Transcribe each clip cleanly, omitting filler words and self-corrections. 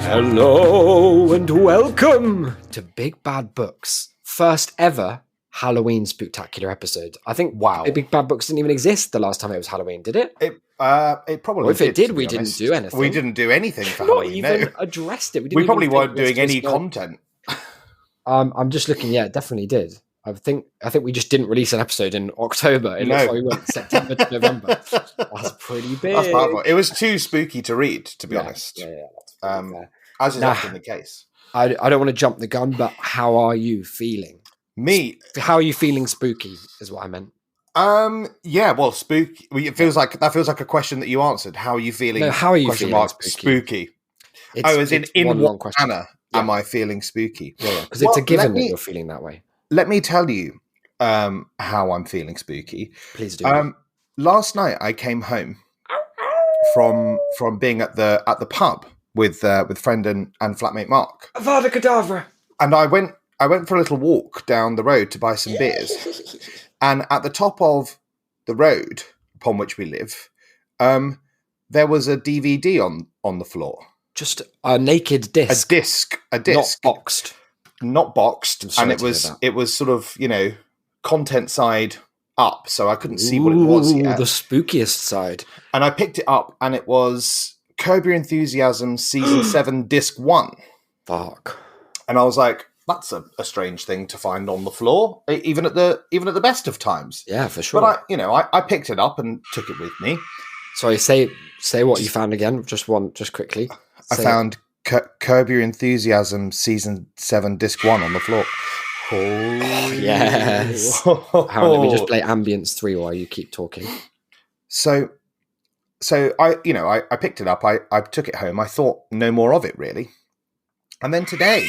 Hello and welcome to Big Bad Books' first ever Halloween Spooktacular episode. I think Big Bad Books didn't even exist the last time it was Halloween, did it? It probably or if did, it did, we didn't do anything. We didn't do anything for Not Halloween. even addressed it. We probably weren't doing any content. I'm just looking. Yeah, it definitely did. I think we just didn't release an episode in October. It looks like we went September to November. That's pretty big. That's powerful. It was too spooky to read, to be honest. Yeah. As is often the case. I don't want to jump the gun, but how are you feeling? How are you feeling spooky is what I meant. Yeah, well, spooky. It feels like a question that you answered. How are you feeling? No, how are you feeling spooky? As in what manner am I feeling spooky? Yeah, because it's a given that you're feeling that way. Let me tell you how I'm feeling spooky. Please do. Last night I came home from being at the pub with friend and flatmate Mark. Avada Kedavra. And I went for a little walk down the road to buy some beers. And at the top of the road upon which we live, there was a DVD on the floor. Just a naked disc. A disc. Not boxed. And it was sort of, content side up, so I couldn't see what it was yet. The spookiest side. And I picked it up and it was Curb Your Enthusiasm Season 7 Disc 1. Fuck. And I was like, that's a strange thing to find on the floor, even at the best of times. Yeah, for sure. But I picked it up and took it with me. Sorry, say what you found again. Just quickly. I found Curb Your Enthusiasm Season 7 Disc 1 on the floor. Oh yes. Hang on, let me just play Ambience 3 while you keep talking. So I picked it up. I took it home. I thought no more of it really. And then today,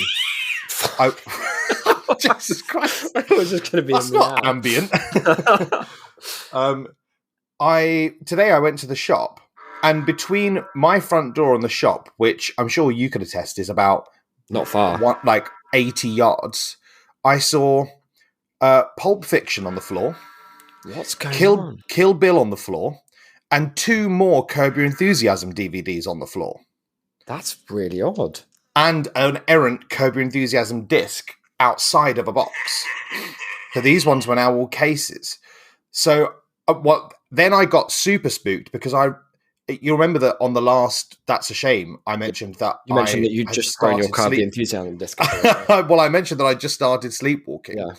Jesus Christ, I was just going to be. That's not ambient. Today I went to the shop, and between my front door and the shop, which I'm sure you could attest is about not far, like 80 yards, I saw Pulp Fiction on the floor. What's going on? Kill Bill on the floor, and 2 more Curb Your Enthusiasm DVDs on the floor. That's really odd. And an errant Curb Your Enthusiasm disc outside of a box. So these ones were now all cases. So then I got super spooked because you remember that on the last That's a Shame, I mentioned that you'd just thrown your Curb Your Enthusiasm disc. Well, I mentioned that I just started sleepwalking. Yeah.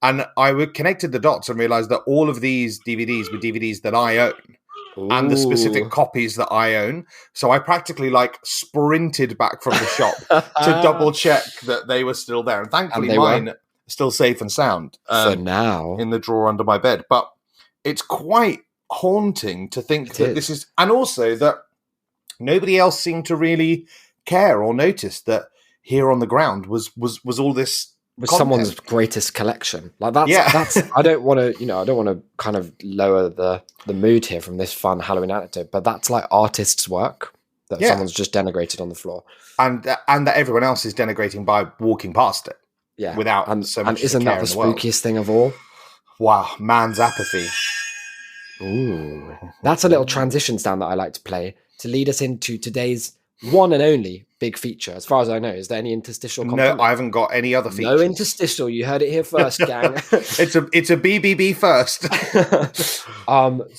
And I connected the dots and realized that all of these DVDs were DVDs that I own. Ooh. And the specific copies that I own. So I practically sprinted back from the shop to double check that they were still there. And thankfully mine are still safe and sound. For now. In the drawer under my bed. But it's quite haunting to think this is... And also that nobody else seemed to really care or notice that here on the ground was all this... Was someone's greatest collection. Like that's I don't want to kind of lower the mood here from this fun Halloween anecdote, but that's like artist's work that someone's just denigrated on the floor. And that everyone else is denigrating by walking past it. Yeah. Without so much. And isn't that the spookiest thing of all? Wow, man's apathy. Ooh. That's a little transition sound that I like to play to lead us into today's one and only big feature. As far as I know, is there any interstitial content? No, I haven't got any other features. No interstitial. You heard it here first, gang. It's a BBB first.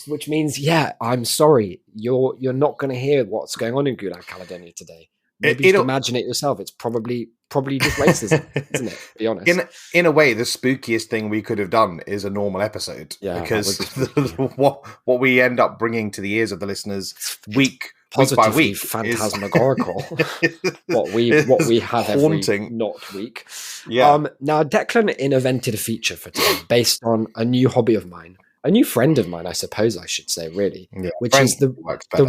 Which means, I'm sorry, you're not going to hear what's going on in Gulag Caledonia today. Maybe you can imagine it yourself. It's probably just racism, isn't it? Be honest. In a way, the spookiest thing we could have done is a normal episode. Yeah, because what we end up bringing to the ears of the listeners week by week, phantasmagorical. what we have haunting. Every not week. Yeah. Now Declan invented a feature for today based on a new hobby of mine, a new friend of mine, I suppose I should say, really, which is the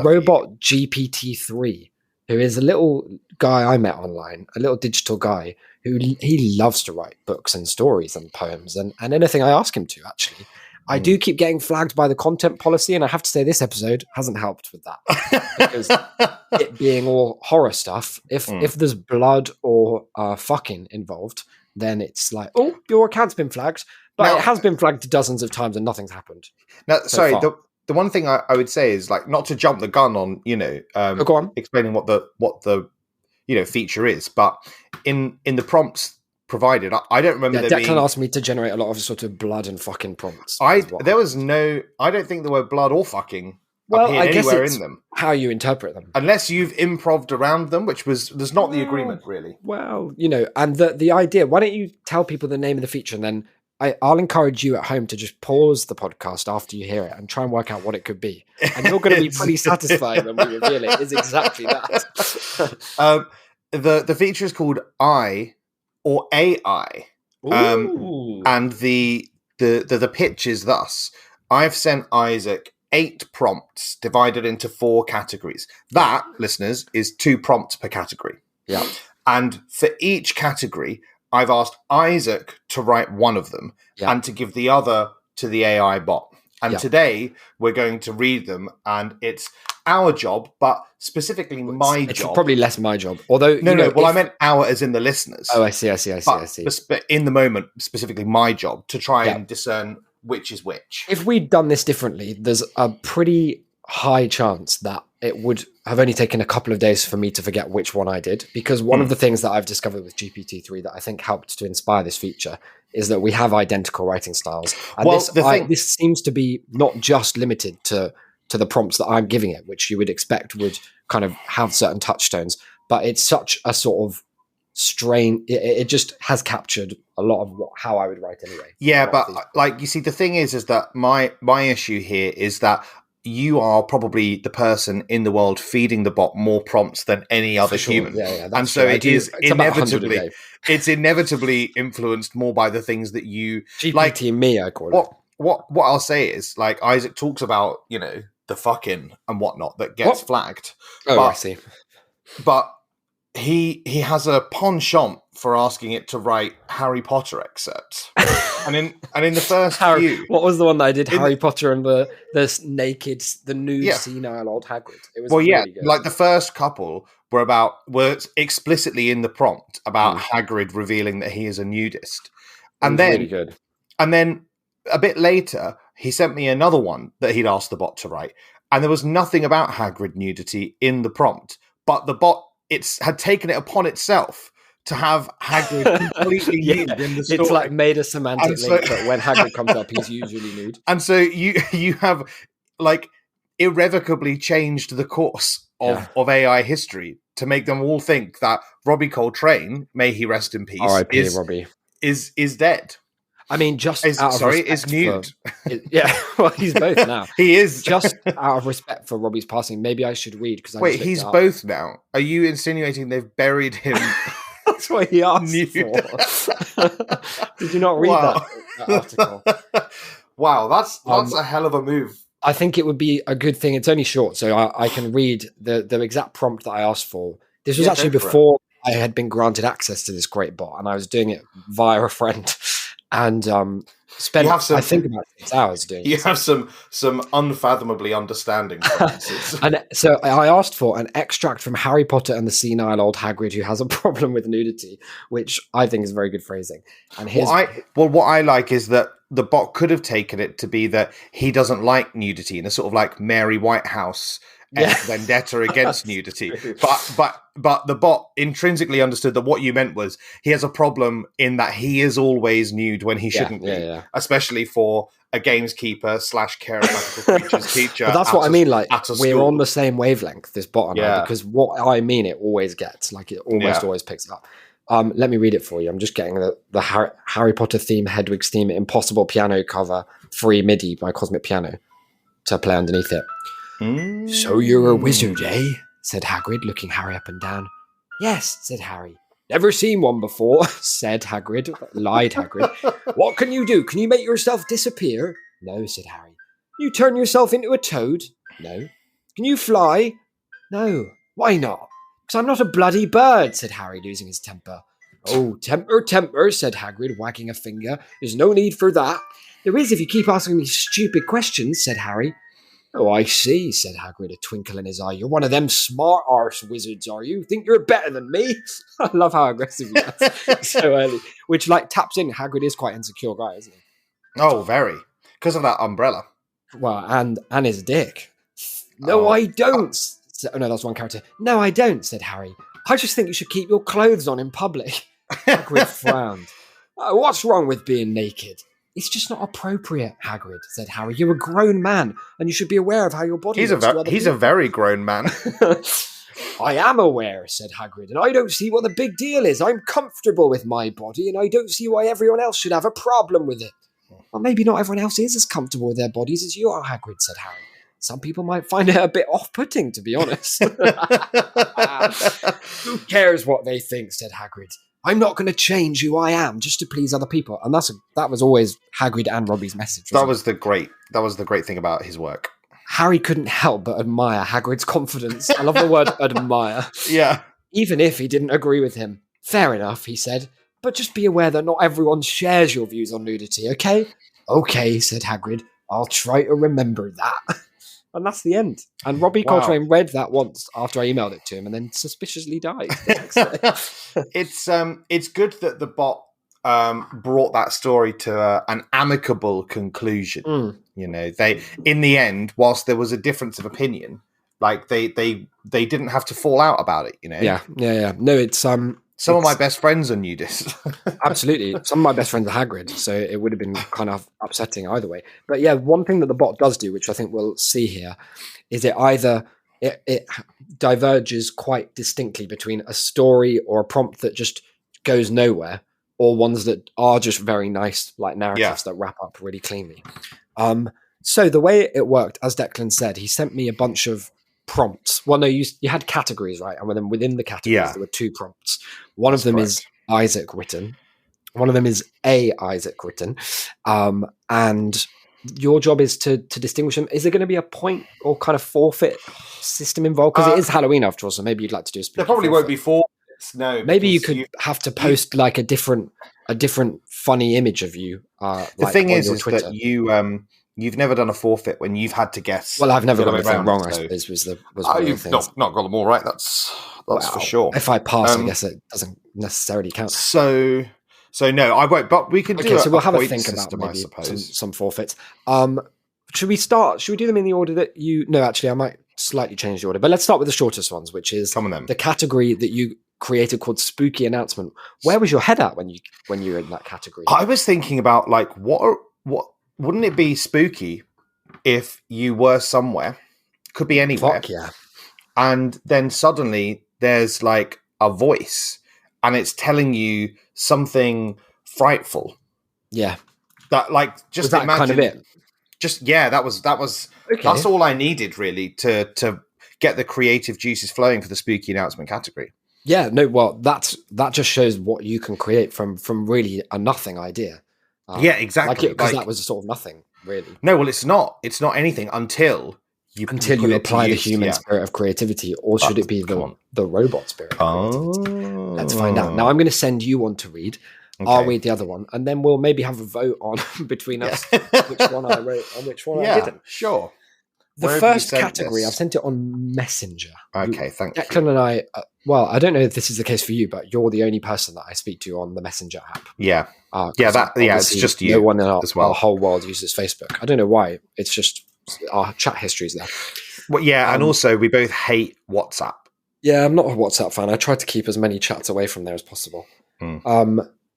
robot GPT-3, who is a little guy I met online, a little digital guy who he loves to write books and stories and poems and anything I ask him to, actually. I do keep getting flagged by the content policy, and I have to say this episode hasn't helped with that. Because it being all horror stuff, if there's blood or fucking involved, then it's like, oh, your account's been flagged. But it has been flagged dozens of times and nothing's happened. Now, sorry, the one thing I would say is, like, not to jump the gun on, go on. explaining what the feature is. But in the prompts provided, I don't remember. Declan asked me to generate a lot of sort of blood and fucking prompts. I don't think there were blood or fucking. Well, I guess it's in them. How you interpret them, unless you've improv'd around them, there's not the agreement really. Well, and the idea. Why don't you tell people the name of the feature, and then I'll encourage you at home to just pause the podcast after you hear it and try and work out what it could be, and you're going to be pretty satisfied when we reveal it. Is exactly that. The feature is called I or AI, and the pitch is thus: I've sent Isaac 8 prompts divided into 4 categories. That, listeners, is 2 prompts per category. Yeah. And for each category, I've asked Isaac to write one of them and to give the other to the AI bot. And today we're going to read them, and it's our job, but specifically my job. It's probably less my job. Although well, I meant our as in the listeners. Oh, I see. But in the moment, specifically my job to try and discern which is which. If we'd done this differently, there's a pretty high chance that it would have only taken a couple of days for me to forget which one I did, because one of the things that I've discovered with GPT-3 that I think helped to inspire this feature is that we have identical writing styles. And this seems to be not just limited to the prompts that I'm giving it, which you would expect would kind of have certain touchstones, but it's such a sort of strain. It just has captured a lot of how I would write anyway. Yeah, but you see, the thing is that my issue here is that you are probably the person in the world feeding the bot more prompts than any other human. Yeah, and so it's inevitably influenced more by the things that you GPT and me, I call it. What I'll say is, Isaac talks about, the fucking and whatnot that gets flagged. I see. But he has a penchant for asking it to write Harry Potter excerpts. and in the first few, what was the one that I did? Harry Potter and the nude senile old Hagrid. It was really good. The first couple were explicitly in the prompt about Hagrid revealing that he is a nudist. And then really good. And then a bit later, he sent me another one that he'd asked the bot to write, and there was nothing about Hagrid nudity in the prompt, but the bot had taken it upon itself to have Hagrid completely nude in the story. It's like made a semantic link, but when Hagrid comes up, he's usually nude. And so you have irrevocably changed the course of AI history to make them all think that Robbie Coltrane, may he rest in peace, R.I.P. Robbie, is dead. I mean, is nude. Well, he's both now. He is. Just out of respect for Robbie's passing, maybe I should read. Wait, he's both now? Are you insinuating they've buried him? That's what he asked for. Did you not read that article? Wow, that's a hell of a move. I think it would be a good thing. It's only short, so I can read the exact prompt that I asked for. This was actually before I had been granted access to this great bot, and I was doing it via a friend. And spent, I think, about 6 hours doing it. You have some unfathomably understanding. And so I asked for an extract from Harry Potter and the senile old Hagrid who has a problem with nudity, which I think is very good phrasing. And what I like is that the bot could have taken it to be that he doesn't like nudity in a sort of like Mary Whitehouse vendetta against nudity, but the bot intrinsically understood that what you meant was he has a problem in that he is always nude when he shouldn't be, especially for a gameskeeper / care of magical creatures teacher. But that's what I mean. We're on the same wavelength, this bot and I, because what I mean, it always gets it almost always picks it up. Let me read it for you. I'm just getting the Harry Potter theme, Hedwig's theme, Impossible piano cover, free MIDI by Cosmic Piano to play underneath it. So you're a wizard, eh? Said Hagrid, looking Harry up and down. Yes, said Harry. Never seen one before, said Hagrid. Lied Hagrid. What can you do? Can you make yourself disappear? No, said Harry. Can you turn yourself into a toad? No. Can you fly? No. Why not? Because I'm not a bloody bird, said Harry, losing his temper. Oh, temper, said Hagrid, wagging a finger. There's no need for that. There is if you keep asking me stupid questions, said Harry. Oh, I see, said Hagrid, a twinkle in his eye. You're one of them smart arse wizards, are you? Think you're better than me? I love how aggressive he is so early. Which, taps in. Hagrid is quite an insecure guy, isn't he? Oh, very. Because of that umbrella. Well, and his dick. No, I don't. No, that's one character. No, I don't, said Harry. I just think you should keep your clothes on in public. Hagrid frowned. Oh, what's wrong with being naked? It's just not appropriate, Hagrid, said Harry. You're a grown man, and you should be aware of how your body looks to other He's people. a very grown man. I am aware, said Hagrid, and I don't see what the big deal is. I'm comfortable with my body, and I don't see why everyone else should have a problem with it. Well, maybe not everyone else is as comfortable with their bodies as you are, Hagrid, said Harry. Some people might find it a bit off-putting, to be honest. Who cares what they think, said Hagrid. I'm not going to change who I am just to please other people. And that was always Hagrid and Robbie's message. That was the great thing about his work. Harry couldn't help but admire Hagrid's confidence. I love the word admire. Yeah. Even if he didn't agree with him. Fair enough, he said. But just be aware that not everyone shares your views on nudity, okay? Okay, said Hagrid. I'll try to remember that. And that's the end. And Robbie Coltrane read that once after I emailed it to him and then suspiciously died. It's good that the bot brought that story to an amicable conclusion. You know, they in the end, whilst there was a difference of opinion, like they didn't have to fall out about it. You know. Yeah. No, it's some of my best friends are nudists. Absolutely. Some of my best friends are Hagrid, so it would have been kind of upsetting either way. But yeah, one thing that the bot does do, which I think we'll see here, is it either it diverges quite distinctly between a story or a prompt that just goes nowhere, or ones that are just very nice, like narratives that wrap up really cleanly. So the way it worked, as Declan said, he sent me a bunch of prompts. Well, no, you had categories, right? And then within the categories, there were 2 prompts. One of them is Isaac written. One of them is Isaac written. And your job is to distinguish them. Is there going to be a point or kind of forfeit system involved? Because it is Halloween after all, so maybe you'd like to do a There probably won't be forfeits. No. Maybe you could have to post like a different funny image of you. The thing is that you've never done a forfeit when you've had to guess. Well, I've never got anything wrong, I suppose, you've not got them all right, that's for sure. If I pass, I guess it doesn't necessarily count. So no, I won't, but we can do so we'll have a think about maybe some forfeits. Should we do them in the order that you... No, actually, I might slightly change the order, but let's start with the shortest ones, which is the category that you created called Spooky Announcement. Where was your head at when you were in that category? I was thinking about like what wouldn't it be spooky if you were somewhere, could be anywhere, and then suddenly there's like a voice and it's telling you something frightful. Yeah, that like just was that imagine, kind of it. Just that was okay. That's all I needed really to get the creative juices flowing for the Spooky Announcement category. Yeah, no, well, that just shows what you can create from really a nothing idea. Yeah, exactly. Because that was sort of nothing, really. No, well, it's not. It's not anything until you apply the human spirit of creativity, or should it be the robot spirit? Let's find out. Now, I'm going to send you one to read. Okay. I'll read the other one, and then we'll maybe have a vote on between us which one I wrote and which one I didn't. Sure. The first category, I've sent it on Messenger. Okay, thank you. Declan and I, I don't know if this is the case for you, but you're the only person that I speak to on the Messenger app. Yeah. It's just you. No one in our whole world uses Facebook. I don't know why. It's just our chat history is there. Well, yeah, and also we both hate WhatsApp. Yeah, I'm not a WhatsApp fan. I try to keep as many chats away from there as possible.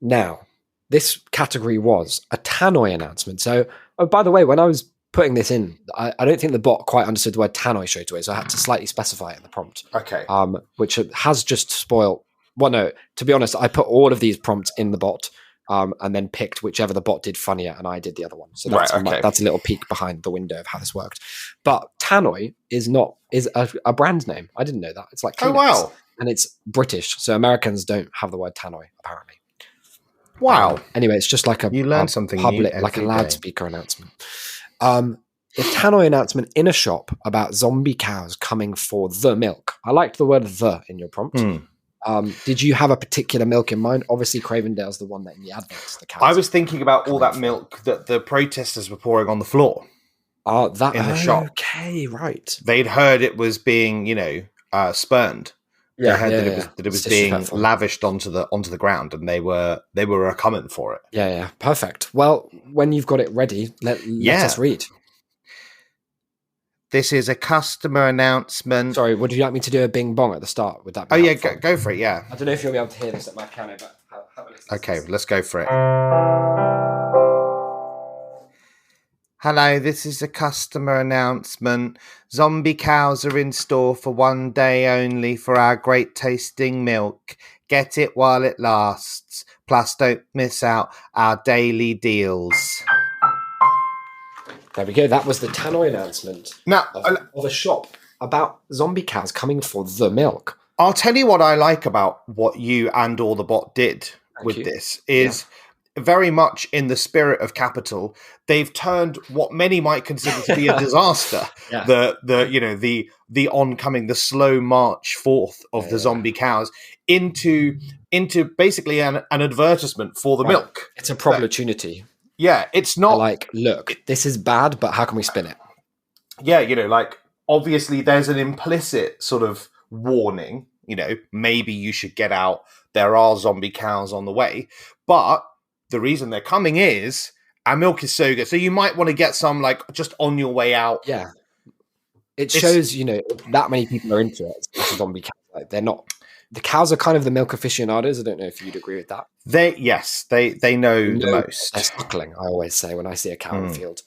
Now, this category was a tannoy announcement. So, by the way, when I was putting this in, I don't think the bot quite understood the word tannoy straight away, so I had to slightly specify it in the prompt. Okay. Which has just spoiled... Well, no, to be honest, I put all of these prompts in the bot and then picked whichever the bot did funnier, and I did the other one. So that's that's a little peek behind the window of how this worked. But tannoy is a brand name. I didn't know that. It's like Kleenex, wow. And it's British, so Americans don't have the word tannoy, apparently. Wow. Anyway, it's just like you learn something public, new like a loudspeaker announcement. The tannoy announcement in a shop about zombie cows coming for the milk. I liked the word "the" in your prompt. Did you have a particular milk in mind? Obviously, Cravendale's the one that in the adverts. The cows I was thinking about all that milk that the protesters were pouring on the floor. In the shop. Okay, right. They'd heard it was being, spurned. They heard that it was being lavished onto the ground, and they were a comment for it. Yeah, perfect. Well, when you've got it ready, let us read. This is a customer announcement. Sorry, would you like me to do a bing bong at the start? Would that be helpful? Yeah, go for it, yeah. I don't know if you'll be able to hear this at my piano, but have a listen. Okay, let's go for it. Hello, this is a customer announcement. Zombie cows are in store for one day only for our great tasting milk. Get it while it lasts. Plus, don't miss out our daily deals. There we go. That was the tannoy announcement of a shop about zombie cows coming for the milk. I'll tell you what I like about what you and or the bot did with this is very much in the spirit of Capital. They've turned what many might consider to be a disaster, the oncoming, the slow march forth of the zombie cows into basically an advertisement for the milk. It's a opportunity. Yeah, it's not like, look, this is bad, but how can we spin it? Yeah, like obviously there's an implicit sort of warning, maybe you should get out. There are zombie cows on the way. But the reason they're coming is our milk is so good. So you might want to get some like just on your way out. Yeah. It shows, that many people are into it. It's zombie cows. Like, they're not. The cows are kind of the milk aficionados. I don't know if you'd agree with that. They know the most. They're suckling, I always say, when I see a cow in the field.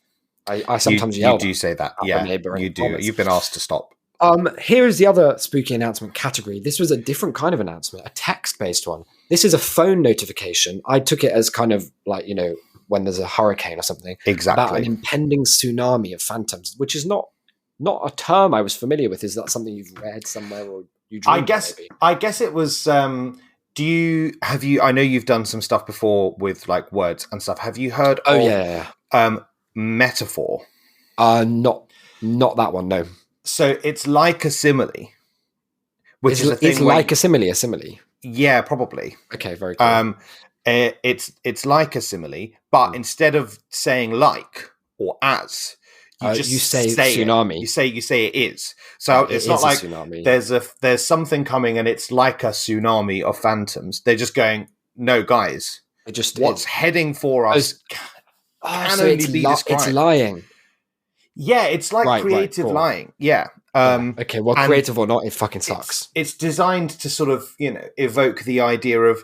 I sometimes yell. You do say that. Yeah, you do. You've been asked to stop. Here is the other spooky announcement category. This was a different kind of announcement, a text-based one. This is a phone notification. I took it as kind of like, when there's a hurricane or something. Exactly. About an impending tsunami of phantoms, which is not a term I was familiar with. Is that something you've read somewhere or you dreamed? I guess it was. I know you've done some stuff before with like words and stuff. Have you heard? Metaphor. Not that one. No. So it's like a simile, which is a thing. It's like a simile. Yeah, probably. Okay, very cool. It's like a simile, but instead of saying like or as, you say tsunami. You say it is. So it's not like tsunami. There's something coming and it's like a tsunami of phantoms. They're just going, no, guys. What's heading for us can only be described. It's lying. Yeah, it's like creative lying. Yeah. Okay, well, creative or not, it fucking sucks. It's designed to sort of, evoke the idea of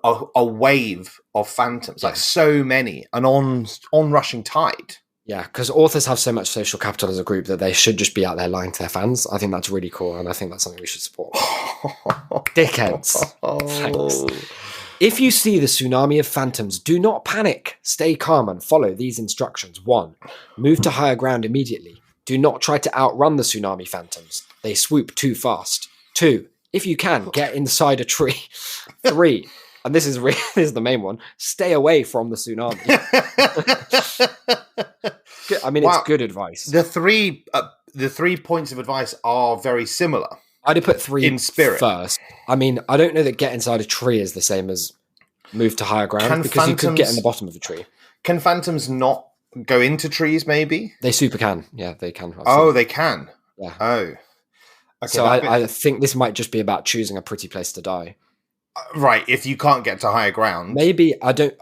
a wave of phantoms, like so many, an onrushing tide. Yeah, because authors have so much social capital as a group that they should just be out there lying to their fans. I think that's really cool, and I think that's something we should support. Dickheads. Thanks. If you see the tsunami of phantoms, do not panic. Stay calm and follow these instructions. 1. Move to higher ground immediately. Do not try to outrun the tsunami phantoms. They swoop too fast. 2. If you can, get inside a tree. 3. And this is the main one. Stay away from the tsunami. I mean, it's good advice. The three points of advice are very similar. I'd have put 3 in spirit first. I mean, I don't know that get inside a tree is the same as move to higher ground because you could get in the bottom of a tree. Can phantoms not go into trees? Maybe they super can. Yeah, they can. They can. Yeah. Oh. Okay, so I think this might just be about choosing a pretty place to die. Right. If you can't get to higher ground, maybe I don't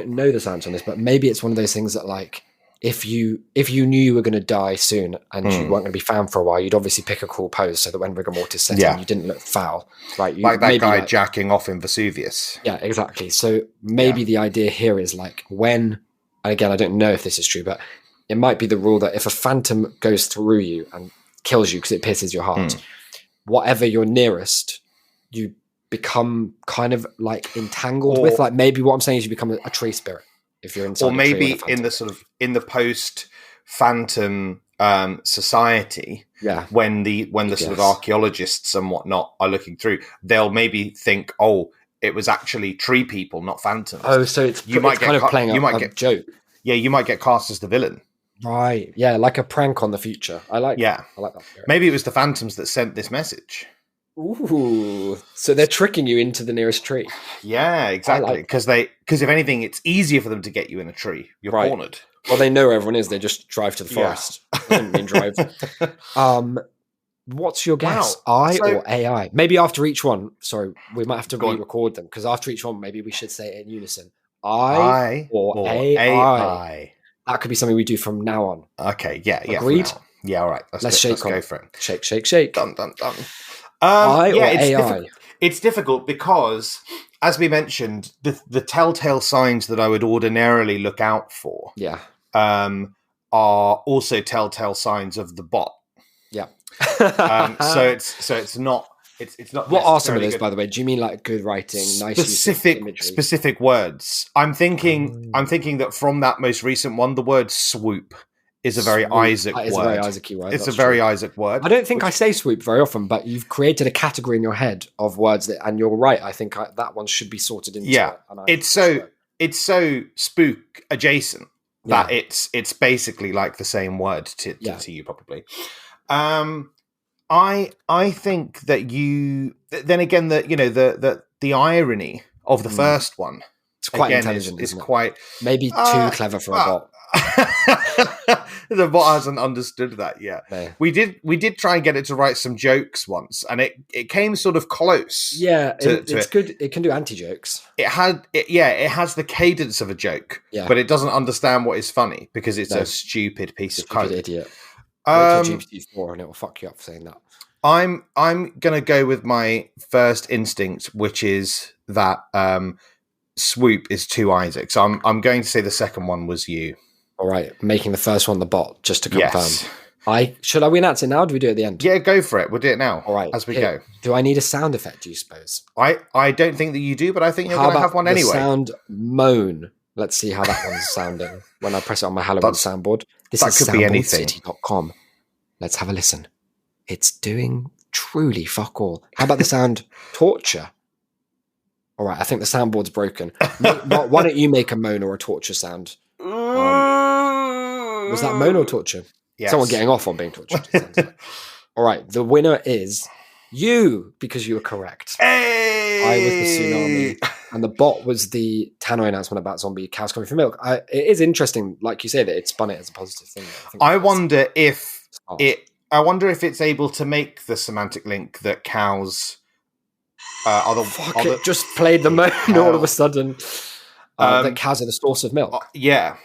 know the answer on this, but maybe it's one of those things that like. If you knew you were going to die soon and you weren't going to be found for a while, you'd obviously pick a cool pose so that when rigor mortis set in, you didn't look foul, right? Like that guy jacking off in Vesuvius. Yeah, exactly. So maybe the idea here is like when, and again, I don't know if this is true, but it might be the rule that if a phantom goes through you and kills you because it pierces your heart, whatever you're nearest, you become kind of like entangled with. Like maybe what I'm saying is you become a tree spirit. If you're inside, or maybe in the post phantom society, when the sort of archaeologists and whatnot are looking through, they'll maybe think, oh, it was actually tree people, not phantoms. Oh, so you might get playing a joke. Yeah, you might get cast as the villain. Right. Yeah, like a prank on the future. I like that. Maybe it was the phantoms that sent this message. Ooh, so they're tricking you into the nearest tree. Yeah, exactly. Because if anything, it's easier for them to get you in a tree. You're cornered. Well, they know where everyone is. They just drive to the forest. They didn't mean drive. What's your guess? Or AI? Maybe after each one. Sorry, we might have to re-record them because after each one, maybe we should say it in unison. I or AI. That could be something we do from now on. Okay. Yeah. Agreed. Yeah, all right. Let's go for it. Shake, shake, shake. Dun, dun, dun. AI? It's difficult because, as we mentioned, the telltale signs that I would ordinarily look out for are also telltale signs of the bot. Yeah. So it's not. It's not. What are some of those, by the way? Do you mean like good writing, nice specific words? I'm thinking that from that most recent one, the word swoop is a very Isaac word. It's a very Isaac-y word. It's a very Isaac word. I don't think I say swoop very often, but you've created a category in your head of words and you're right. I think that one should be sorted into it. It's so spook adjacent that it's basically like the same word to you probably. I think that you then again the irony of the first one. It's quite intelligent. It's quite maybe too clever for a bot. The bot hasn't understood that yet. No. We did try and get it to write some jokes once, and it came sort of close. Yeah, it's good. It can do anti-jokes. It has the cadence of a joke, but it doesn't understand what is funny because it's a stupid piece of code. Idiot. Wait till GPT-4 and it will fuck you up for saying that. I'm gonna go with my first instinct, which is that swoop is too Isaac. So I'm going to say the second one was you. All right, making the first one the bot, just to confirm. Yes. Should we announce it now? Or do we do it at the end? Yeah, go for it. We'll do it now. All right, as we go. Do I need a sound effect? Do you suppose? I don't think that you do, but I think you're going to have one anyway. Sound moan. Let's see how that one's sounding when I press it on my Halloween soundboard. This is soundboardcity.com. Let's have a listen. It's doing truly fuck all. How about the sound torture? All right, I think the soundboard's broken. Why don't you make a moan or a torture sound? Was that moan or torture? Yes. Someone getting off on being tortured. Like. All right, the winner is you, because you were correct. Hey! I was the tsunami, and the bot was the Tannoy announcement about zombie cows coming from milk. It is interesting, like you say, that it spun it as a positive thing. I wonder if it's able to make the semantic link that cows are the... just played the moan all of a sudden. That cows are the source of milk. Yeah.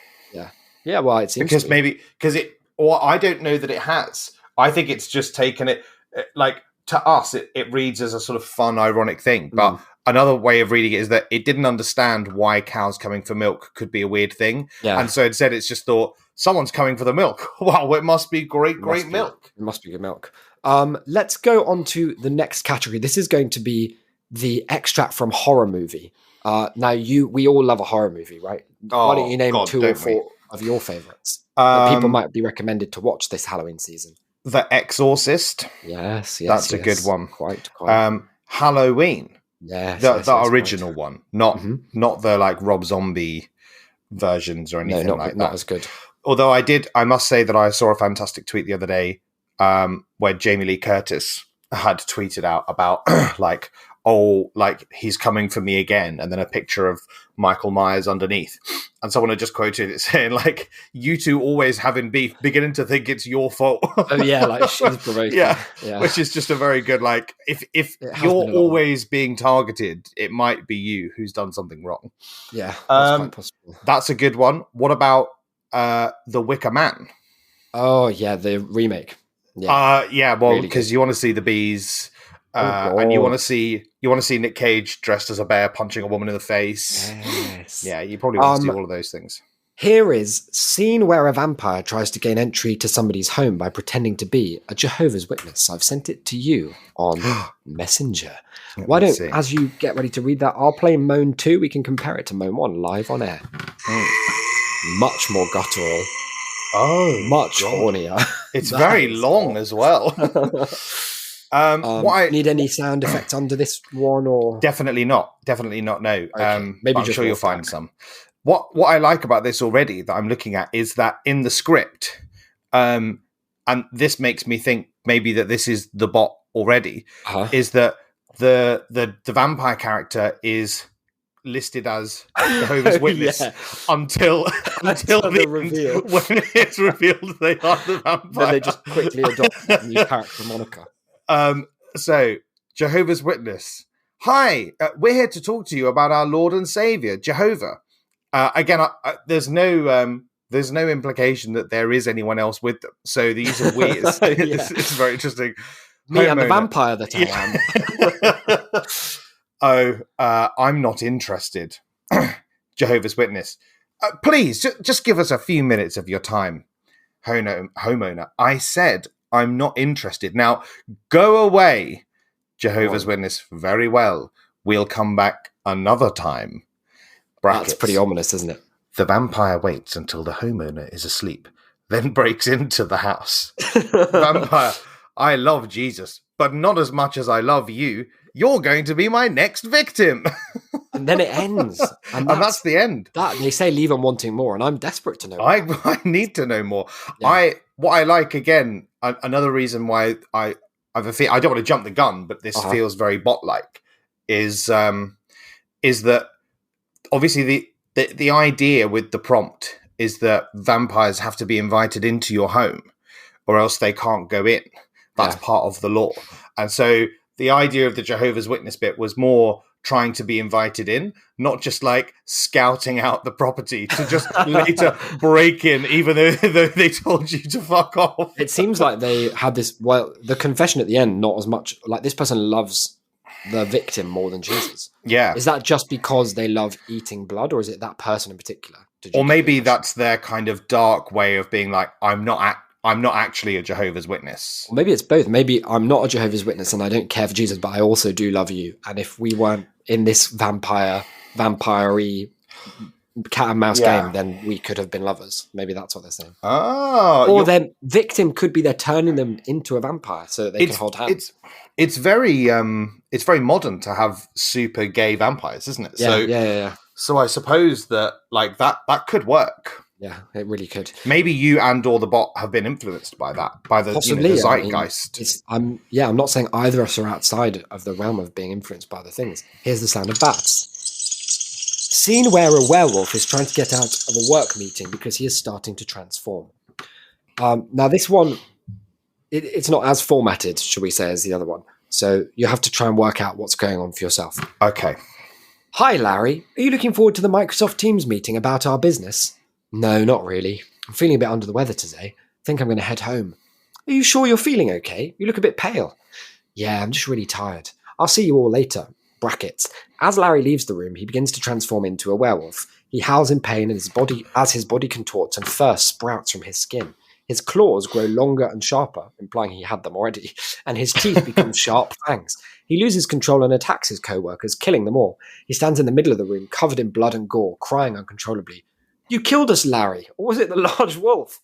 Well, it seems I don't know that it has. I think it's just taken it like to us. It reads as a sort of fun, ironic thing. But another way of reading it is that it didn't understand why cows coming for milk could be a weird thing, and so instead it's just thought someone's coming for the milk. Wow, it must be great milk. It must be good milk. Let's go on to the next category. This is going to be the extract from horror movie. Now, we all love a horror movie, right? Why don't you name 2 or 4 of your favorites that people might be recommended to watch this Halloween season? The Exorcist. Yes. That's a good one. Quite. Halloween. Yes. The original one, not the like Rob Zombie versions or anything like that. Not as good. Although I must say that I saw a fantastic tweet the other day where Jamie Lee Curtis had tweeted out about like he's coming for me again, and then a picture of Michael Myers underneath, and someone had just quoted it saying like, "You two always having beef, beginning to think it's your fault." Oh yeah, like she's provoking. yeah, which is just a very good like. If you're always being targeted, it might be you who's done something wrong. Yeah, that's quite possible. That's a good one. What about The Wicker Man? Oh yeah, the remake. Yeah, well, because you want to see the bees. And you want to see Nick Cage dressed as a bear punching a woman in the face. Yes. Yeah, you probably want to see all of those things. Here is scene where a vampire tries to gain entry to somebody's home by pretending to be a Jehovah's Witness. I've sent it to you on Messenger. Why don't, as you get ready to read that, I'll play Moan 2. We can compare it to Moan 1 live on air. Much more guttural. Oh, much hornier. It's very long as well. Need any sound effects under this one, or definitely not? No. Okay. Maybe I'm sure you'll find some. What I like about this already that I'm looking at is that in the script, and this makes me think maybe that this is the bot already. Is that the vampire character is listed as Jehovah's Witness until the reveal, when it's revealed they are the vampire. Then they just quickly adopt the new character moniker. So Jehovah's Witness. Hi, we're here to talk to you about our Lord and Savior, Jehovah. Again, there's no there's no implication that there is anyone else with them. So these are weird. It's very interesting. Me and the vampire that I am. I'm not interested. Jehovah's Witness. Please, just give us a few minutes of your time, homeowner. I said I'm not interested. Now, go away, Jehovah's Witness. Very well. We'll come back another time. Brackets. That's pretty ominous, isn't it? The vampire waits until the homeowner is asleep, then breaks into the house. Vampire, I love Jesus, but not as much as I love you. You're going to be my next victim. And then it ends. And that's the end. They say leave them wanting more, and I'm desperate to know more. I need to know more. Yeah. What I like, again, another reason why I have a feel, I don't want to jump the gun, but this feels very bot-like, is that obviously the idea with the prompt is that vampires have to be invited into your home or else they can't go in. That's part of the law. And so the idea of the Jehovah's Witness bit was more trying to be invited in, not just like scouting out the property to just later break in, even though they told you to fuck off. It seems like they had this, the confession at the end, not as much, like this person loves the victim more than Jesus. Yeah. Is that just because they love eating blood, or is it that person in particular? Or maybe that's their kind of dark way of being like, I'm not actually a Jehovah's Witness. Or maybe it's both. Maybe I'm not a Jehovah's Witness and I don't care for Jesus, but I also do love you. And if we weren't in this vampire-y cat and mouse game, then we could have been lovers. Maybe that's what they're saying. Oh, or then victim could be they're turning them into a vampire so that they can hold hands. It's very modern to have super gay vampires, isn't it? Yeah. So I suppose that like that could work. Yeah, it really could. Maybe you and or the bot have been influenced by that, by the, the zeitgeist. I'm not saying either of us are outside of the realm of being influenced by other things. Here's the sound of bats. Scene where a werewolf is trying to get out of a work meeting because he is starting to transform. Now this one, it's not as formatted, should we say, as the other one. So you have to try and work out what's going on for yourself. Okay. Hi, Larry. Are you looking forward to the Microsoft Teams meeting about our business? No, not really. I'm feeling a bit under the weather today. I think I'm going to head home. Are you sure you're feeling okay? You look a bit pale. Yeah, I'm just really tired. I'll see you all later. Brackets. As Larry leaves the room, he begins to transform into a werewolf. He howls in pain as his body contorts and fur sprouts from his skin. His claws grow longer and sharper, implying he had them already, and his teeth become sharp fangs. He loses control and attacks his co-workers, killing them all. He stands in the middle of the room, covered in blood and gore, crying uncontrollably. You killed us, Larry. Or was it the large wolf?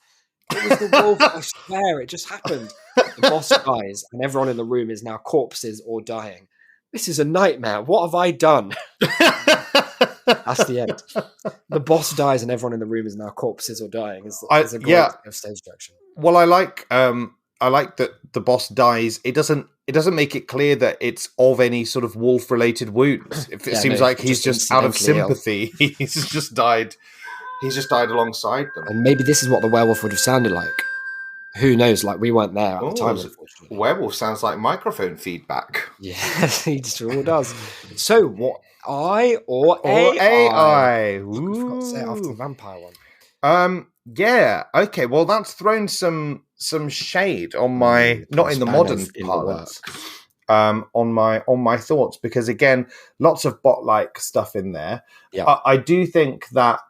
It was the wolf, I swear. It just happened. The boss dies, and everyone in the room is now corpses or dying. This is a nightmare. What have I done? That's the end. The boss dies, and everyone in the room is now corpses or dying. Is a great stage direction. Well, I like that the boss dies. It doesn't make it clear that it's of any sort of wolf-related wounds. It seems like he's just out of sympathy. He's just died. He's just died alongside them. And maybe this is what the werewolf would have sounded like. Who knows? Like, we weren't there at the time, unfortunately. Werewolf sounds like microphone feedback. Yes, he sure does. So, what, I or AI? AI. I forgot to say it after the vampire one. Yeah. Okay. Well, that's thrown some shade on my, not in the modern parlance, on my thoughts, because again, lots of bot-like stuff in there. Yeah. I do think that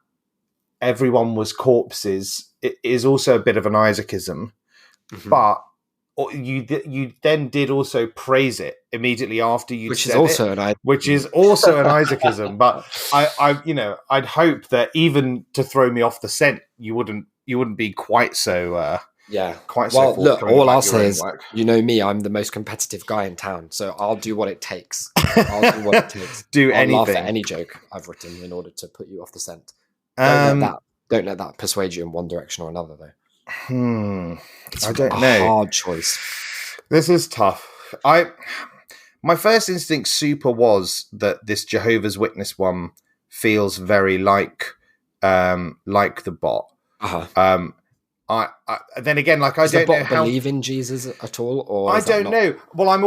everyone was corpses. It is also a bit of an Isaacism, but you then did also praise it immediately after you said it, which is also an Isaacism. But I'd hope that even to throw me off the scent, you wouldn't be quite so quite so. Well, look, all I'll say is, you know me, I'm the most competitive guy in town, so I'll do what it takes. I'll do what it takes. I'll anything. Laugh at any joke I've written in order to put you off the scent. Don't let that persuade you in one direction or another, though. I don't know. Hard choice. This is tough. My first instinct was that this Jehovah's Witness one feels very like the bot. Then again, like, I don't know how believe in Jesus at all, or I don't know. Well, I'm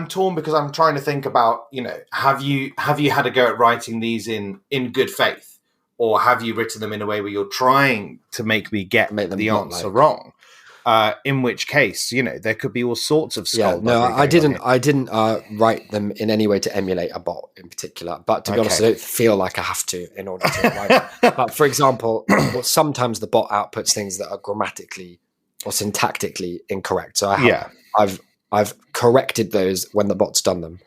torn because I'm trying to think about, have you had a go at writing these in good faith, or have you written them in a way where you're trying to make me get the answer like... wrong? In which case, there could be all sorts of skullduggery. No, I didn't write them in any way to emulate a bot in particular. But to be honest, I don't feel like I have to in order to write. But for example, sometimes the bot outputs things that are grammatically or syntactically incorrect. So I've corrected those when the bot's done them,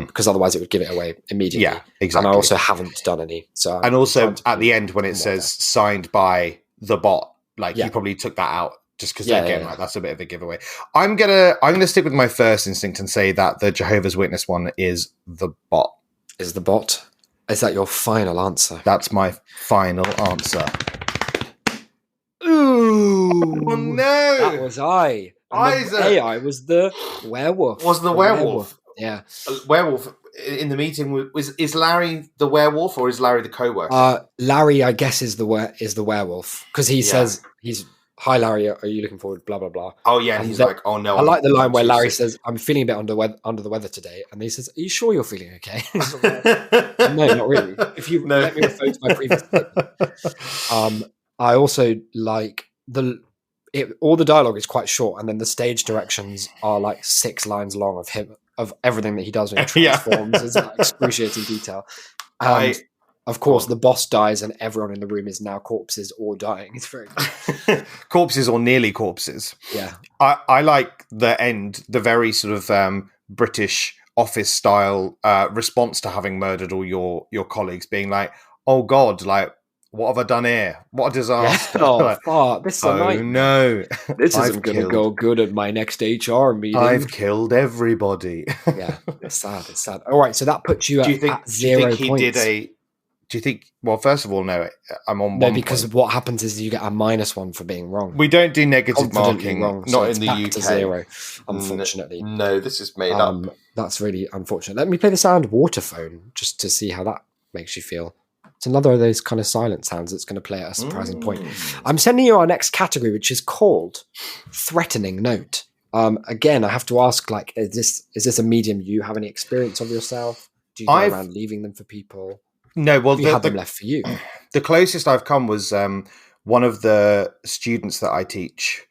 because otherwise it would give it away immediately. Yeah, exactly. And I also haven't done any. So and also at the end when it says signed by the bot, you probably took that out. Just because that's a bit of a giveaway. I'm gonna stick with my first instinct and say that the Jehovah's Witness one is the bot. Is the bot? Is that your final answer? That's my final answer. Ooh! Oh no! That was I. Isaac. The AI was the werewolf. Was the werewolf? Yeah. Werewolf in the meeting is Larry the werewolf or is Larry the co-worker? Larry, I guess, is the werewolf because he says he's. Hi, Larry, are you looking forward? Blah, blah, blah. Oh, yeah. And he's like, oh, no. I like the line where Larry says, I'm feeling a bit under the weather today. And he says, are you sure you're feeling okay? No, not really. If you let me refer to my previous statement. I also like all the dialogue is quite short. And then the stage directions are like 6 lines long of him, of everything that he does when he transforms. It's like excruciating detail. Of course, the boss dies and everyone in the room is now corpses or dying. It's very good. Corpses or nearly corpses. Yeah. I like the end, the very sort of British office style response to having murdered all your colleagues being like, oh God, like, what have I done here? What a disaster. Yeah. This is a nightmare. No. This isn't going to go good at my next HR meeting. I've killed everybody. Yeah, it's sad. All right, so that puts you at 0 points. Do you think, well, first of all, no, I'm on 1 No, because what happens is you get a -1 for being wrong. We don't do negative marking, wrong, not in the UK. To 0, unfortunately. No, this is made up. That's really unfortunate. Let me play the sound waterphone just to see how that makes you feel. It's another of those kind of silent sounds that's going to play at a surprising point. I'm sending you our next category, which is called Threatening Note. Again, I have to ask, like, is this a medium you have any experience of yourself? Do you go around leaving them for people? No, well, you have them left for you. The closest I've come was one of the students that I teach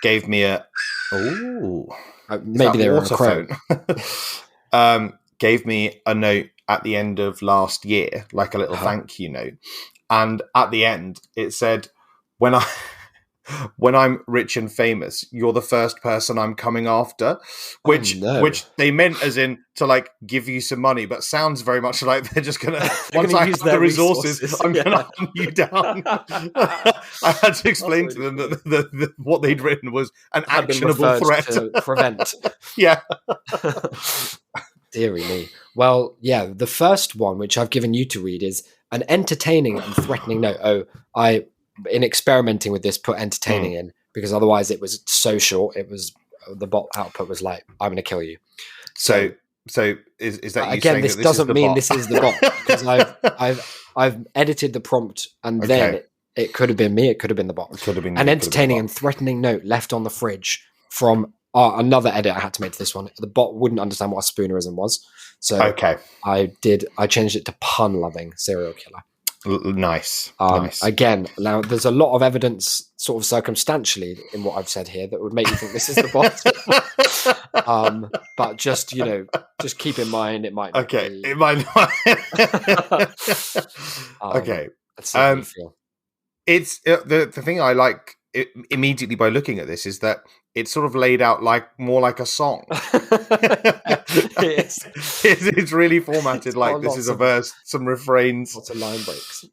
gave me a maybe they were on a phone. Gave me a note at the end of last year, like a little thank you note, and at the end it said, when I'm rich and famous, you're the first person I'm coming after, which they meant as in to like give you some money, but sounds very much like they're just gonna once I have the resources, I'm gonna hunt you down. I had to explain to them that what they'd written was an actionable threat to prevent. Yeah. Deary me. Well, yeah, the first one, which I've given you to read, is an entertaining and threatening note. In experimenting with this, put entertaining in because otherwise it was so short. It was the bot output was like, "I'm going to kill you." So is that you again? saying This that doesn't mean this is the bot because I've edited the prompt and then it could have been me. It could have been the bot. It could have been an entertaining and threatening note left on the fridge from another edit I had to make to this one. The bot wouldn't understand what a spoonerism was, so I changed it to pun loving serial killer. Nice. Again, now there's a lot of evidence, sort of circumstantially, in what I've said here that would make you think this is the bot. But just just keep in mind it might not be. It might not. Okay. Let's see how you feel. It's the thing I like immediately by looking at this is that it's sort of laid out more like a song. It's really formatted like this is a verse, some refrains, lots of line breaks.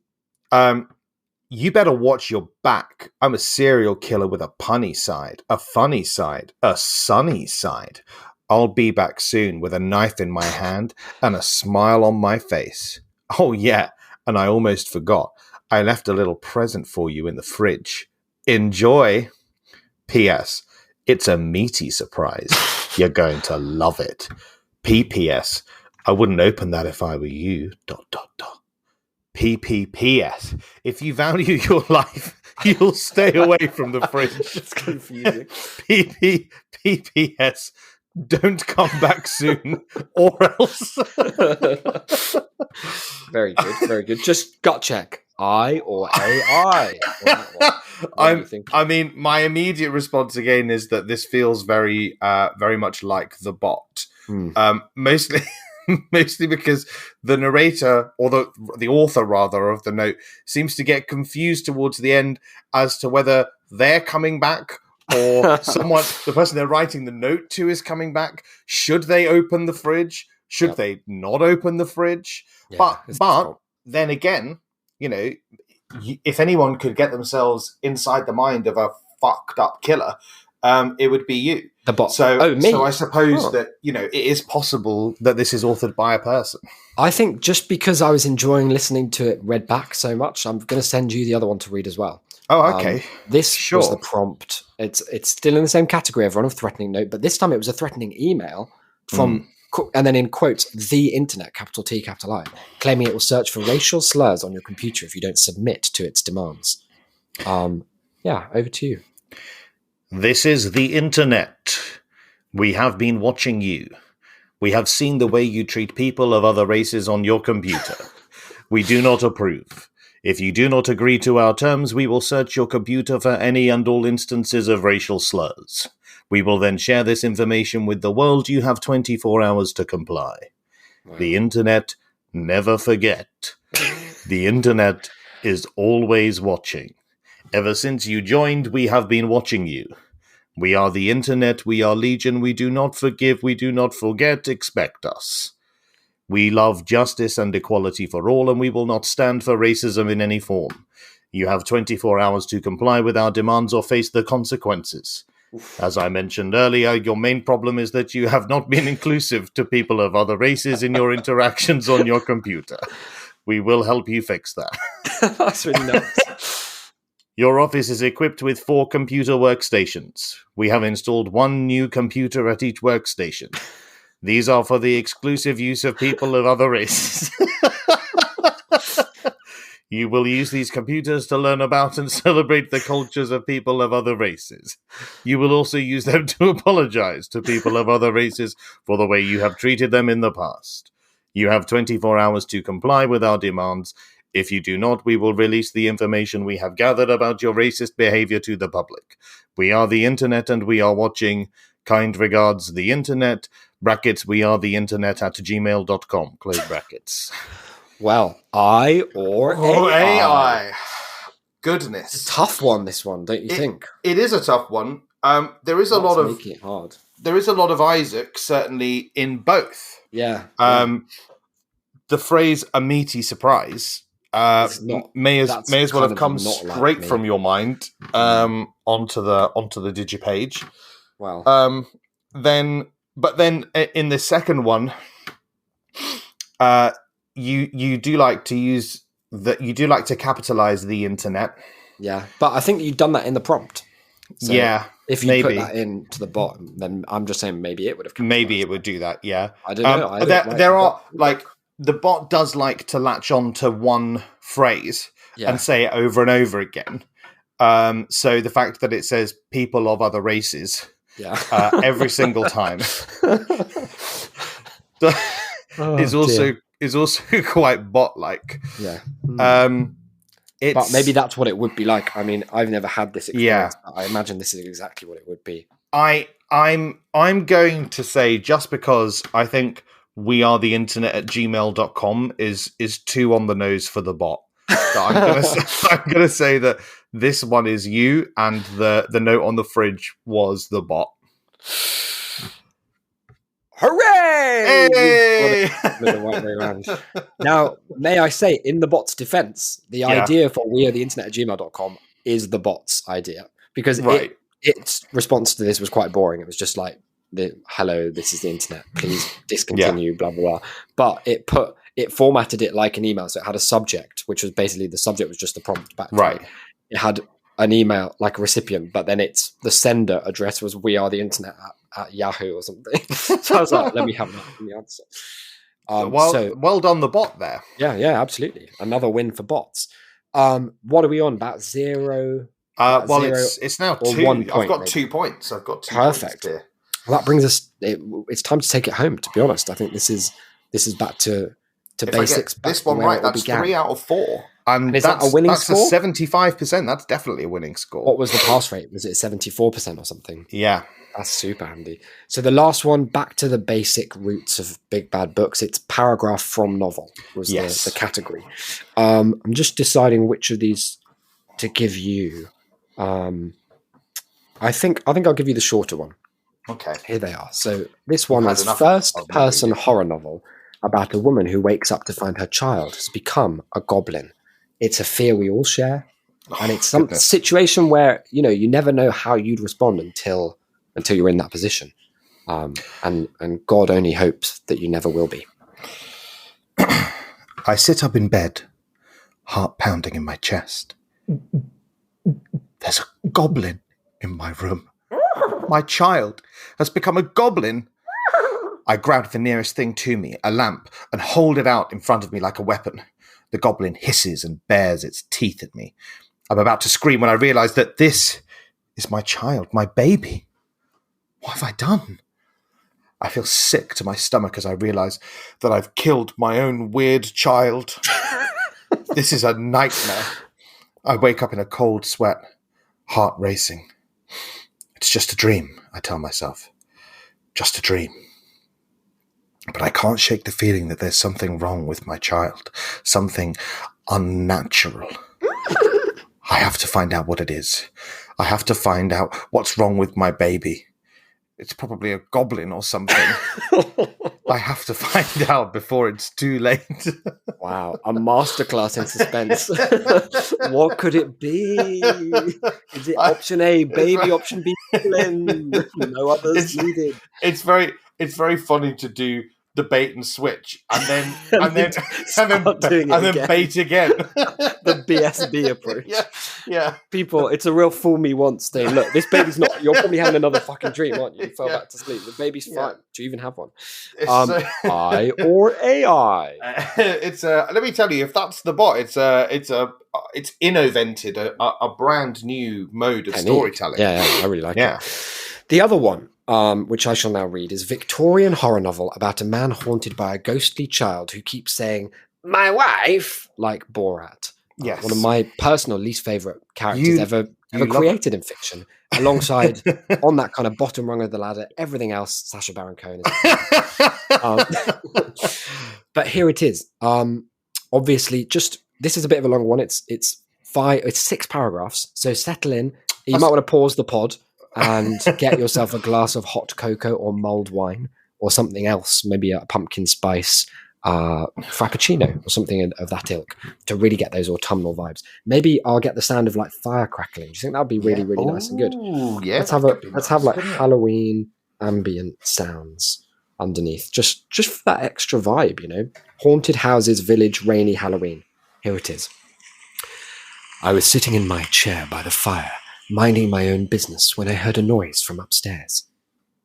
You better watch your back. I'm a serial killer with a punny side, a funny side, a sunny side. I'll be back soon with a knife in my hand and a smile on my face. Oh yeah, and I almost forgot. I left a little present for you in the fridge. Enjoy. P.S. It's a meaty surprise. You're going to love it. P.P.S. I wouldn't open that if I were you. ... P.P.P.S. If you value your life, you'll stay away from the fridge. It's confusing. P.P.P.S. Don't come back soon, or else. Very good. Very good. Just gut check. I or AI? I mean, my immediate response again is that this feels very much like the bot. Mostly because the narrator, or the author rather, of the note seems to get confused towards the end as to whether they're coming back or the person they're writing the note to is coming back. Should they open the fridge? Should they not open the fridge? Yeah, but then again, if anyone could get themselves inside the mind of a fucked up killer, it would be you. The bot. So I suppose that, it is possible that this is authored by a person. I think just because I was enjoying listening to it read back so much, I'm going to send you the other one to read as well. Oh, okay. This was the prompt. It's still in the same category, everyone, of threatening note, but this time it was a threatening email from, and then in quotes, the internet, capital T, capital I, claiming it will search for racial slurs on your computer if you don't submit to its demands. Over to you. This is the internet. We have been watching you. We have seen the way you treat people of other races on your computer. We do not approve. If you do not agree to our terms, we will search your computer for any and all instances of racial slurs. We will then share this information with the world. You have 24 hours to comply. Wow. The internet, never forget. The internet is always watching. Ever since you joined, we have been watching you. We are the internet, we are legion, we do not forgive, we do not forget, expect us. We love justice and equality for all, and we will not stand for racism in any form. You have 24 hours to comply with our demands or face the consequences. As I mentioned earlier, your main problem is that you have not been inclusive to people of other races in your interactions on your computer. We will help you fix that. That's really nice. Your office is equipped with 4 computer workstations. We have installed 1 new computer at each workstation. These are for the exclusive use of people of other races. You will use these computers to learn about and celebrate the cultures of people of other races. You will also use them to apologize to people of other races for the way you have treated them in the past. You have 24 hours to comply with our demands. If you do not, we will release the information we have gathered about your racist behavior to the public. We are the internet and we are watching. Kind regards, the internet. Brackets, we are the internet at gmail.com. Close brackets. Well, I or AI. Goodness. It's a tough one, this one, don't you think? It is a tough one. There is a lot of making it hard. There is a lot of Isaac, certainly, in both. Yeah. The phrase "a meaty surprise" may as well have come straight from your mind onto the digipage. Wow. Then in the second one, you do like to use that. You do like to capitalize the internet. Yeah, but I think you've done that in the prompt. So yeah, if you put that into the bottom, then I'm just saying maybe it would have. Maybe it would do that. Yeah, I don't know. There are like the bot does like to latch on to one phrase and say it over and over again. So the fact that it says "people of other races" every single time is also quite bot-like. Yeah. But maybe that's what it would be like. I mean, I've never had this experience. Yeah. I imagine this is exactly what it would be. I'm going to say, just because I think we are the internet at gmail.com is too on the nose for the bot. I'm going to say that this one is you, and the note on the fridge was the bot. Hooray! Hey! The right way around. Now, may I say, in the bot's defense, the idea for we are the internet at gmail.com is the bot's idea. Because its response to this was quite boring. It was just like, hello, this is the internet. Please discontinue, blah, blah, blah. But it formatted it like an email. So it had a subject, which was basically the subject was just the prompt back. Right. It had an email, like a recipient, but then the sender address was we are the internet at Yahoo or something. So I was like, let me have that in the answer. Well done, the bot there. Yeah, absolutely. Another win for bots. What are we on? About zero? It's now 2. 1 point, I've got maybe. 2 points. I've got 2 Perfect. points here. Well, that brings us. It's time to take it home. To be honest, I think this is back to to basics. This one right, that's 3 out of 4. And is that a winning score? That's a 75%. That's definitely a winning score. What was the pass rate? Was it 74% or something? Yeah. That's super handy. So the last one, back to the basic roots of Big Bad Books. It's paragraph from novel was the category. I'm just deciding which of these to give you. I think I'll give you the shorter one. Okay. Here they are. So this one is first-person horror novel about a woman who wakes up to find her child has become a goblin. It's a fear we all share, and it's some situation where you never know how you'd respond until you're in that position, and God only hopes that you never will be. I sit up in bed, heart pounding in my chest. There's a goblin in my room. My child has become a goblin. I grab the nearest thing to me, a lamp, and hold it out in front of me like a weapon. The goblin hisses and bares its teeth at me. I'm about to scream when I realize that this is my child, my baby. What have I done? I feel sick to my stomach as I realize that I've killed my own weird child. This is a nightmare. I wake up in a cold sweat, heart racing. It's just a dream, I tell myself. Just a dream. But I can't shake the feeling that there's something wrong with my child. Something unnatural. I have to find out what it is. I have to find out what's wrong with my baby. It's probably a goblin or something. I have to find out before it's too late. Wow, a masterclass in suspense. What could it be? Is it option A, baby, option B, goblin? No others needed. It's very funny to do the bait and switch and then bait again. The BSB approach. Yeah. People, it's a real fool me once thing. Look, this baby's not. You're probably having another fucking dream, aren't you? You fell back to sleep. The baby's fine. Do you even have one? I or AI? It's let me tell you, if that's the bot, it's innovated a brand new mode of storytelling. Yeah, I really like it. The other one, which I shall now read, is Victorian horror novel about a man haunted by a ghostly child who keeps saying, "My wife," like Borat. Yes. One of my personal least favourite characters ever created in fiction. Alongside, on that kind of bottom rung of the ladder, everything else, Sacha Baron Cohen. But here it is. Obviously, this is a bit of a long one. It's 6 paragraphs. So settle in. You might want to pause the pod and get yourself a glass of hot cocoa or mulled wine or something else, maybe a pumpkin spice frappuccino or something of that ilk to really get those autumnal vibes. Maybe I'll get the sound of like fire crackling. Do you think that would be really, really nice and good? Yeah. Let's have like Halloween ambient sounds underneath, just for that extra vibe, Haunted houses, village, rainy Halloween. Here it is. I was sitting in my chair by the fire, minding my own business, when I heard a noise from upstairs.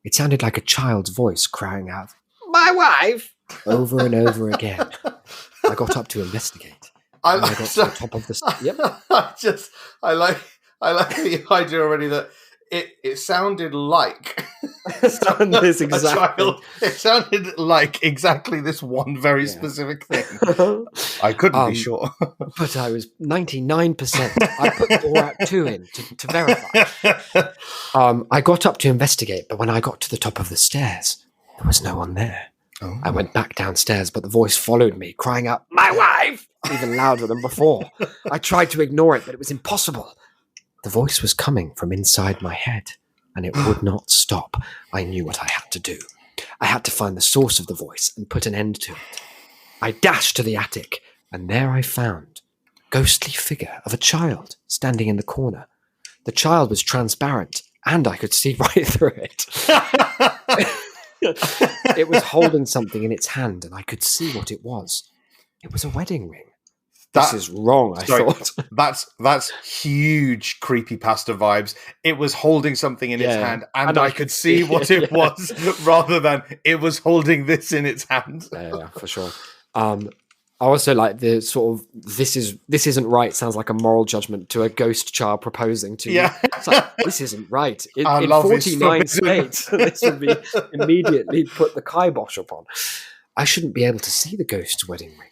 It sounded like a child's voice crying out, "My wife!" over and over again. I got up to investigate. I got to the top of the... Yep. I like the idea already that it sounded like it sounded like exactly this one very specific thing. I couldn't be sure. But I was 99%. I put Borat 2 in to verify. I got up to investigate, but when I got to the top of the stairs, there was no one there. Oh. I went back downstairs, but the voice followed me, crying out, "My wife!" even louder than before. I tried to ignore it, but it was impossible. The voice was coming from inside my head, and it would not stop. I knew what I had to do. I had to find the source of the voice and put an end to it. I dashed to the attic, and there I found a ghostly figure of a child standing in the corner. The child was transparent, and I could see right through it. It was holding something in its hand, and I could see what it was. It was a wedding ring. This is wrong, I thought. That's huge creepypasta vibes. It was holding something in its hand, and I could see what it was, rather than it was holding this in its hand. Yeah, for sure. I also like the sort of this isn't right sounds like a moral judgment to a ghost child proposing to you. It's like, this isn't right. In 49 states, this would be immediately put the kibosh upon. I shouldn't be able to see the ghost's wedding ring.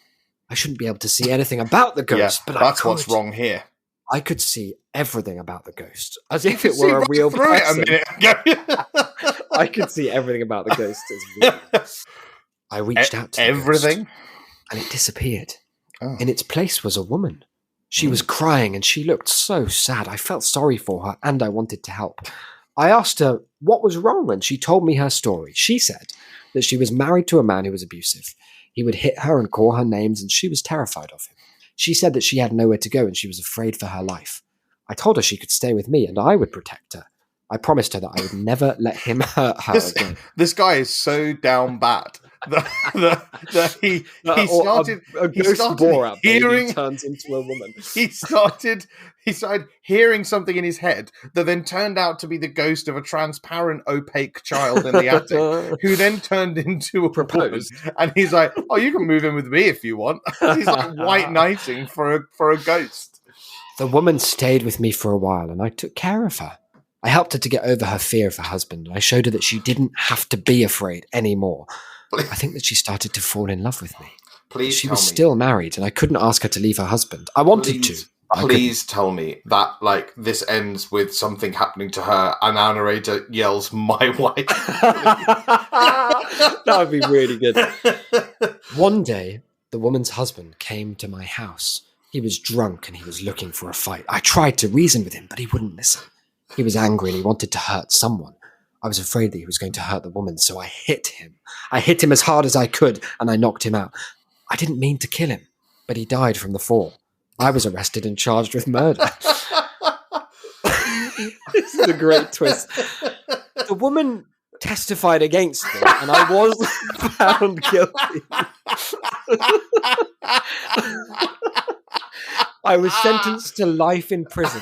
I shouldn't be able to see anything about the ghost. But that's what's wrong here. I could see everything about the ghost, as if it were a real person. I could see everything about the ghost as real. I reached out to everything, ghost, and it disappeared. Oh. In its place was a woman. She was crying, and she looked so sad. I felt sorry for her, and I wanted to help. I asked her what was wrong, and she told me her story. She said that she was married to a man who was abusive. He would hit her and call her names, and she was terrified of him. She said that she had nowhere to go and she was afraid for her life. I told her she could stay with me and I would protect her. I promised her that I would never let him hurt her again. This guy is so down bad that he started hearing turns into a woman. He started hearing something in his head that then turned out to be the ghost of a transparent, opaque child in the attic, who then turned into a proposed. And he's like, "Oh, you can move in with me if you want." He's like white knighting for a ghost. The woman stayed with me for a while, and I took care of her. I helped her to get over her fear of her husband, and I showed her that she didn't have to be afraid anymore. I think that she started to fall in love with me. She was still married, and I couldn't ask her to leave her husband. I wanted to. Please tell me that this ends with something happening to her, and our narrator yells, "My wife." That would be really good. One day, the woman's husband came to my house. He was drunk and he was looking for a fight. I tried to reason with him, but he wouldn't listen. He was angry and he wanted to hurt someone. I was afraid that he was going to hurt the woman, so I hit him. I hit him as hard as I could, and I knocked him out. I didn't mean to kill him, but he died from the fall. I was arrested and charged with murder. This is a great twist. The woman testified against me, and I was found guilty. I was sentenced to life in prison.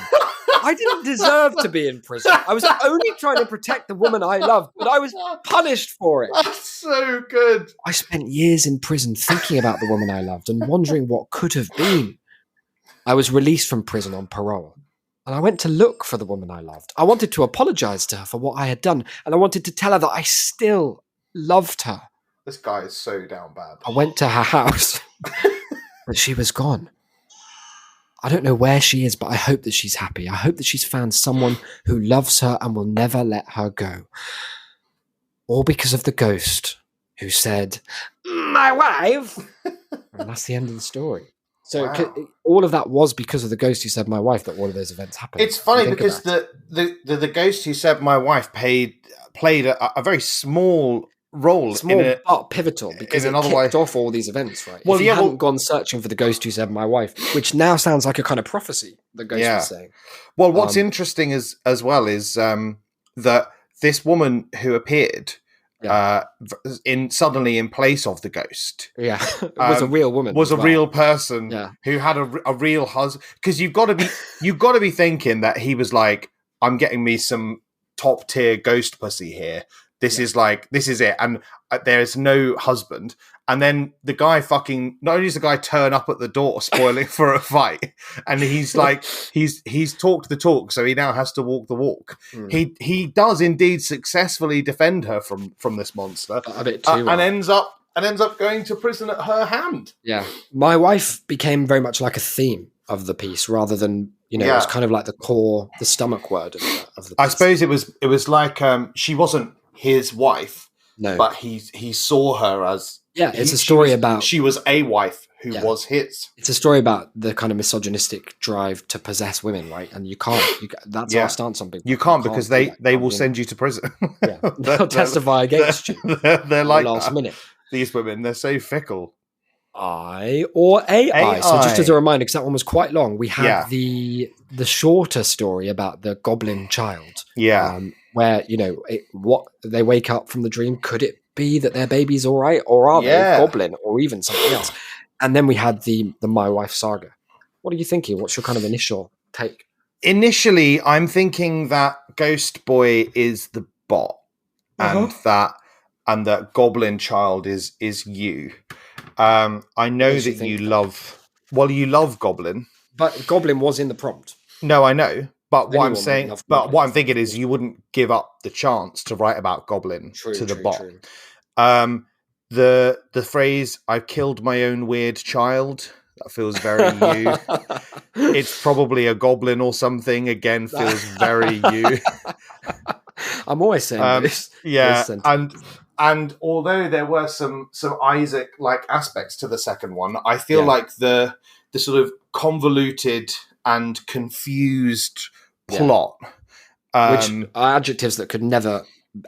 I didn't deserve to be in prison. I was only trying to protect the woman I loved, but I was punished for it. That's so good. I spent years in prison thinking about the woman I loved and wondering what could have been. I was released from prison on parole, and I went to look for the woman I loved. I wanted to apologize to her for what I had done, and I wanted to tell her that I still loved her. This guy is so down bad. I went to her house, but she was gone. I don't know where she is, but I hope that she's happy. I hope that she's found someone who loves her and will never let her go. All because of the ghost who said, "My wife." And that's the end of the story. So all of that was because of the ghost who said "my wife" that all of those events happened. It's funny because the ghost who said "my wife" played a very small role, but pivotal, because it kicked off all these events, right? Well, if he hadn't gone searching for the ghost who said "my wife," which now sounds like a kind of prophecy the ghost was saying. Well, what's interesting as well is that this woman who appeared suddenly in place of the ghost, was a real woman, was a real person who had a real husband. Because you've got to be thinking that he was like, "I'm getting me some top tier ghost pussy here. This is it." And there's no husband. And then the guy not only does the guy turn up at the door spoiling for a fight, and he's like, he's talked the talk, so he now has to walk the walk. He does indeed successfully defend her from this monster, a bit too and ends up going to prison at her hand. Yeah. My wife became very much like a theme of the piece rather than, it was kind of like the stomach word of the piece. I suppose it was like she wasn't his wife, but he saw her as it's a story about she was a wife who was his. It's a story about the kind of misogynistic drive to possess women, right? And you can't. That's our stance on people. You can't because they will send you to prison. They'll testify against you. They're like last minute. These women, they're so fickle. I or AI. So just as a reminder, because that one was quite long, we have the shorter story about the goblin child. Where what they wake up from the dream. Could it be that their baby's all right, or are they a goblin, or even something else? And then we had the My Wife saga. What are you thinking? What's your kind of initial take? Initially, I'm thinking that Ghost Boy is the bot, and that Goblin Child is you. I know that you love Goblin, but Goblin was in the prompt. No, I know. But what I'm thinking is you wouldn't give up the chance to write about Goblin to the bot. The phrase "I've killed my own weird child." That feels very you. It's probably a goblin or something. Again, feels very you. I'm always saying this. Yeah, and although there were some Isaac like aspects to the second one, I feel like the sort of convoluted and confused plot, which are adjectives that could never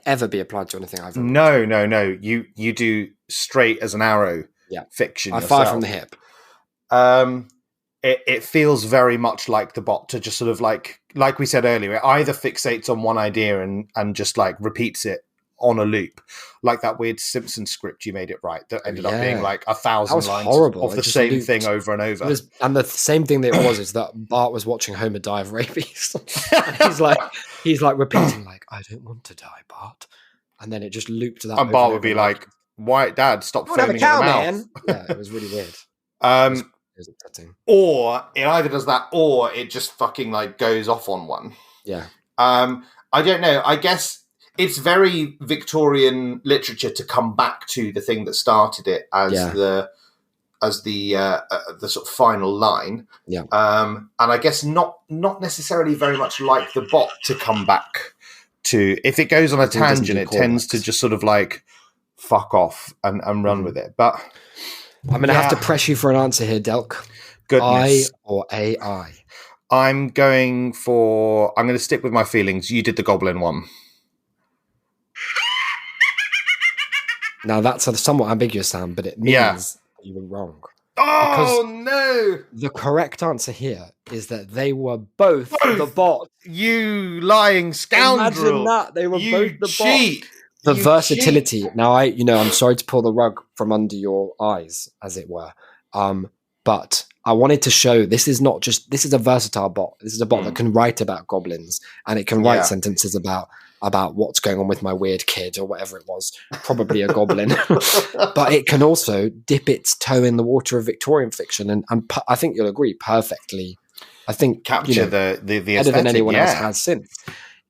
ever be applied to anything I've ever written. No. You do straight as an arrow. Fiction. I fire from the hip. It feels very much like the bot to just sort of like we said earlier, it either fixates on one idea and just like repeats it on a loop, like that weird Simpsons script you made it right that ended up being like 1,000 lines of the same thing over and over. And the same thing that it was is that Bart was watching Homer die of rabies. he's like repeating like, "I don't want to die, Bart," and then it just looped that. And Bart would be like, "Why, Dad? Stop foaming at the mouth." Man. Yeah, it was really weird. It was upsetting. Or it either does that, or it just fucking like goes off on one. Yeah. I don't know. I guess it's very Victorian literature to come back to the thing that started it as the sort of final line. Yeah. And I guess not necessarily very much like the bot to come back to. If it goes on a tangent, it tends to just sort of like fuck off and run with it. But I'm going to have to press you for an answer here, Delk. Goodness. I or AI? I'm going to stick with my feelings. You did the goblin one. Now that's a somewhat ambiguous sound, but it means you were wrong. Oh, no! The correct answer here is that they were both the bot. You lying scoundrel! Imagine that they were both the cheat. bot. The versatility. Cheat. Now, I'm sorry to pull the rug from under your eyes, as it were. But I wanted to show this is a versatile bot. This is a bot that can write about goblins, and it can write sentences about what's going on with my weird kid or whatever it was, probably a goblin. But it can also dip its toe in the water of Victorian fiction, and I think you'll agree perfectly. I think capture the better than anyone else has since.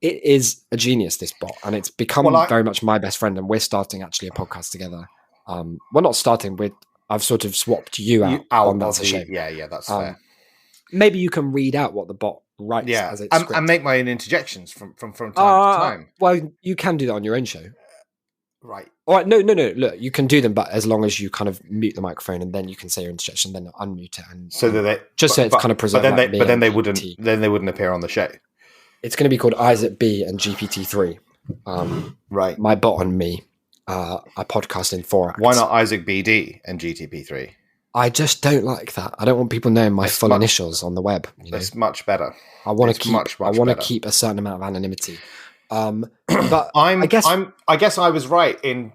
It is a genius, this bot, and it's become very much my best friend. And we're starting actually a podcast together. We're not starting. I've sort of swapped you out on That's a Shame. Yeah, that's fair. Maybe you can read out what the bot writes as it's and make my own interjections from time to time. Well, you can do that on your own show. Right. All right. No. Look, you can do them, but as long as you kind of mute the microphone and then you can say your interjection, then unmute it, and so that it's kind of preserved. But then they wouldn't appear on the show. It's going to be called Isaac B and GPT-3. Right. My bot and me. A podcast in 4 acts. Why not Isaac BD and GTP3? I just don't like that. I don't want people knowing my full initials on the web. That's much better. I want to keep a certain amount of anonymity. But I guess I was right in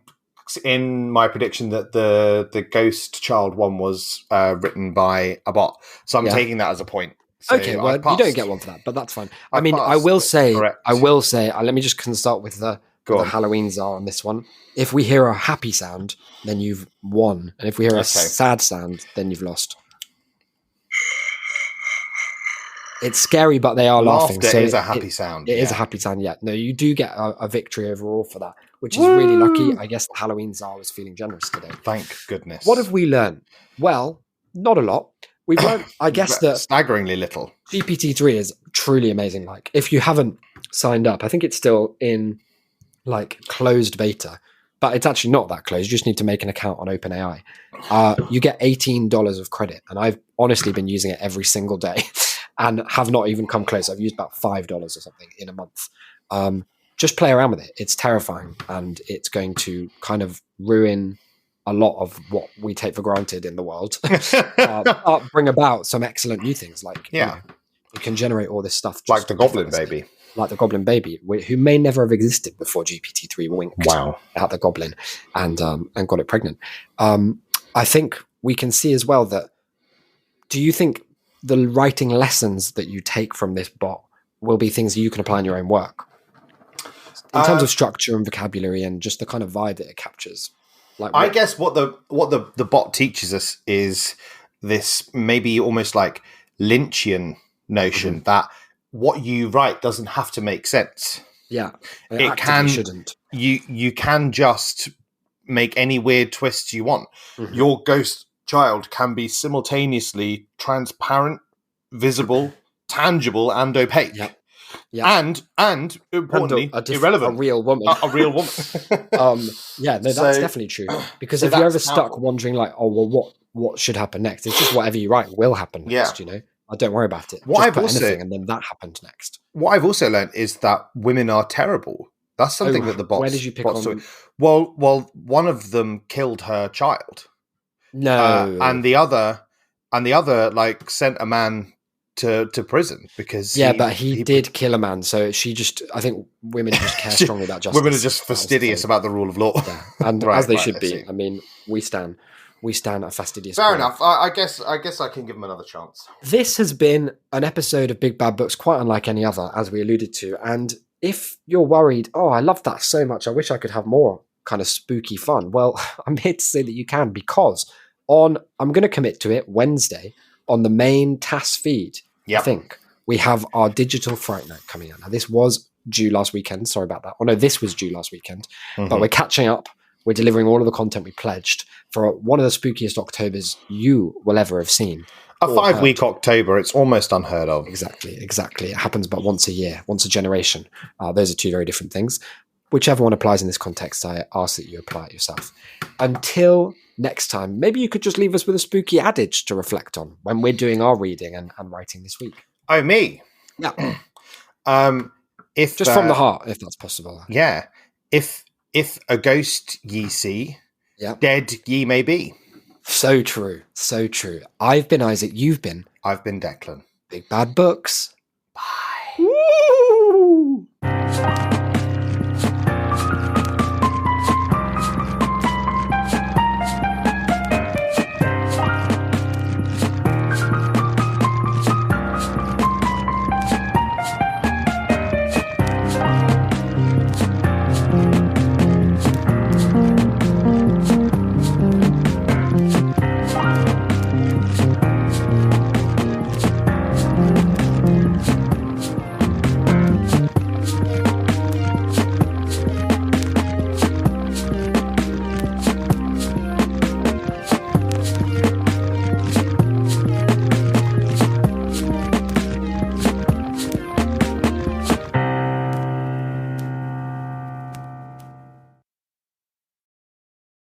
my prediction that the Ghost Child one was written by a bot. So I'm taking that as a point. So okay, well, you don't get one for that, but that's fine. I will say, let me just consult with the Halloween czar on this one. If we hear a happy sound, then you've won. And if we hear a sad sound, then you've lost. It's scary, but they are laughing. Laughter is a happy sound. It is a happy sound, yeah. No, you do get a victory overall for that, which is really lucky. I guess the Halloween czar was feeling generous today. Thank goodness. What have we learned? Well, not a lot. We've learned, I guess, that staggeringly little. GPT-3 is truly amazing. Like, if you haven't signed up, I think it's still in like closed beta, but it's actually not that closed. You just need to make an account on OpenAI. You get $18 of credit, and I've honestly been using it every single day and have not even come close. I've used about $5 or something in a month. Just play around with it. It's terrifying, and it's going to kind of ruin a lot of what we take for granted in the world. Bring about some excellent new things, like you can generate all this stuff, like the Goblin Baby. Like the Goblin Baby, who may never have existed before GPT-3 winked at the Goblin and got it pregnant. I think we can see as well that. Do you think the writing lessons that you take from this bot will be things that you can apply in your own work, in terms of structure and vocabulary and just the kind of vibe that it captures? I guess what the bot teaches us is this maybe almost like Lynchian notion that what you write doesn't have to make sense. Yeah, it can. Shouldn't. You can just make any weird twists you want. Mm-hmm. Your ghost child can be simultaneously transparent, visible, tangible, and opaque. Yep. Yep. And importantly, irrelevant. A real woman. A real woman. That's definitely true. Because if you're ever stuck wondering, like, oh, well, what should happen next? It's just whatever you write will happen next, you know? Don't worry about it. And then that happened next. What I've also learned is that women are terrible. That's something that the bots... Where did you pick on? Well, one of them killed her child. No. And the other, like, sent a man to prison because but he did kill a man. So I think women just care strongly about justice. Women are just fastidious about the rule of law, and as they should be. I mean, we stand a fastidious. Fair enough. I guess I can give them another chance. This has been an episode of Big Bad Books, quite unlike any other, as we alluded to. And if you're worried, I love that so much, I wish I could have more kind of spooky fun. Well, I'm here to say that you can, because I'm going to commit to it, Wednesday, on the main TAS feed, I think, we have our digital Fright Night coming out. Now, this was due last weekend. Sorry about that. Oh, no, this was due last weekend. Mm-hmm. But we're catching up. We're delivering all of the content we pledged for one of the spookiest Octobers you will ever have seen. A 5-week October, it's almost unheard of. Exactly. It happens but once a year, once a generation. Those are two very different things. Whichever one applies in this context, I ask that you apply it yourself. Until next time, maybe you could just leave us with a spooky adage to reflect on when we're doing our reading and writing this week. Oh, me? Yeah. If just from the heart, if that's possible. Yeah. If a ghost ye see, dead ye may be. So true. I've been Isaac, you've been... I've been Declan. Big Bad Books. Bye. Woo!